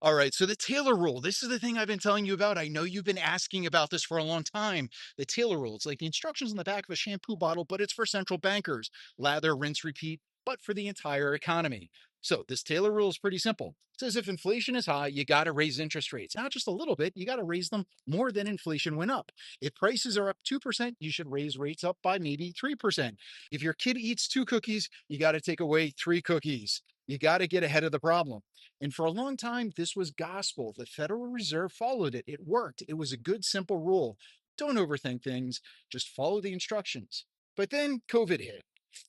All right. So the Taylor rule, this is the thing I've been telling you about. I know you've been asking about this for a long time. The Taylor rule, it's like the instructions on the back of a shampoo bottle, but it's for central bankers. Lather, rinse, repeat, but for the entire economy. So this Taylor rule is pretty simple. It says if inflation is high, you got to raise interest rates. Not just a little bit, you got to raise them more than inflation went up. If prices are up 2%, you should raise rates up by maybe 3%. If your kid eats two cookies, you got to take away three cookies. You got to get ahead of the problem. And for a long time, this was gospel. The Federal Reserve followed it. It worked. It was a good, simple rule. Don't overthink things, just follow the instructions. But then COVID hit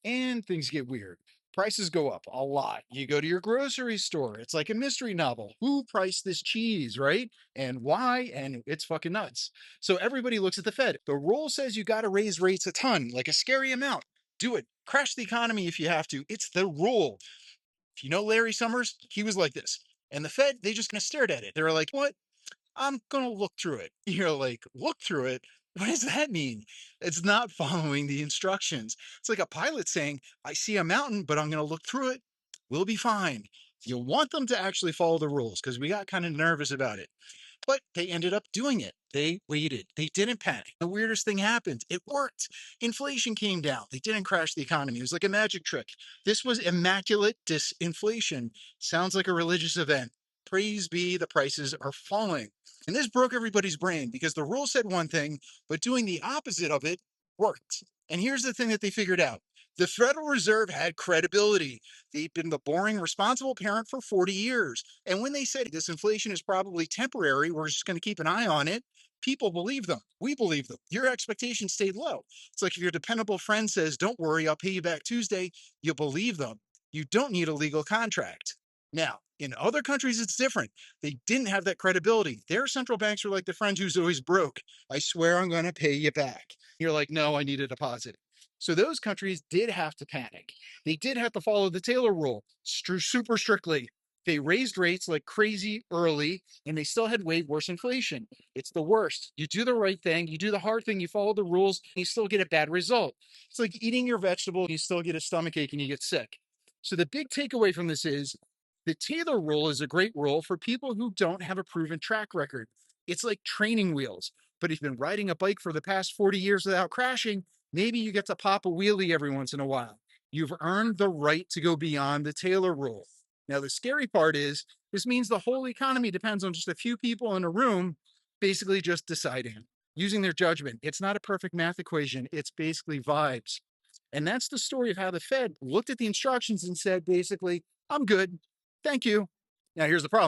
and things get weird. Prices go up a lot. You go to your grocery store, it's like a mystery novel. Who priced this cheese, right? And why? And it's fucking nuts. So everybody looks at the Fed. The rule says you got to raise rates a ton, like a scary amount. Do it. Crash the economy if you have to. It's the rule. If you know Larry Summers, he was like this. And the Fed, they just kind of stared at it. They were like, what? I'm going to look through it. You're like, look through it? What does that mean? It's not following the instructions. It's like a pilot saying, I see a mountain, but I'm going to look through it. We'll be fine. You want them to actually follow the rules because we got kind of nervous about it. But they ended up doing it. They waited. They didn't panic. The weirdest thing happened. It worked. Inflation came down. They didn't crash the economy. It was like a magic trick. This was immaculate disinflation. Sounds like a religious event. Praise be, the prices are falling. And this broke everybody's brain because the rule said one thing, but doing the opposite of it worked. And here's the thing that they figured out. The Federal Reserve had credibility. They've been the boring, responsible parent for 40 years. And when they said this inflation is probably temporary, we're just going to keep an eye on it, people believe them. We believe them. Your expectations stayed low. It's like if your dependable friend says, don't worry, I'll pay you back Tuesday, you believe them. You don't need a legal contract. Now, in other countries, it's different. They didn't have that credibility. Their central banks are like the friend who's always broke. I swear I'm going to pay you back. You're like, no, I need a deposit. So those countries did have to panic. They did have to follow the Taylor rule super strictly. They raised rates like crazy early and they still had way worse inflation. It's the worst. You do the right thing, you do the hard thing, you follow the rules, and you still get a bad result. It's like eating your vegetable, you still get a stomach ache and you get sick. So the big takeaway from this is the Taylor rule is a great rule for people who don't have a proven track record. It's like training wheels. But if you've been riding a bike for the past 40 years without crashing, maybe you get to pop a wheelie every once in a while. You've earned the right to go beyond the Taylor rule. Now, the scary part is this means the whole economy depends on just a few people in a room basically just deciding, using their judgment. It's not a perfect math equation, it's basically vibes. And that's the story of how the Fed looked at the instructions and said, basically, I'm good. Thank you. Now, here's the problem.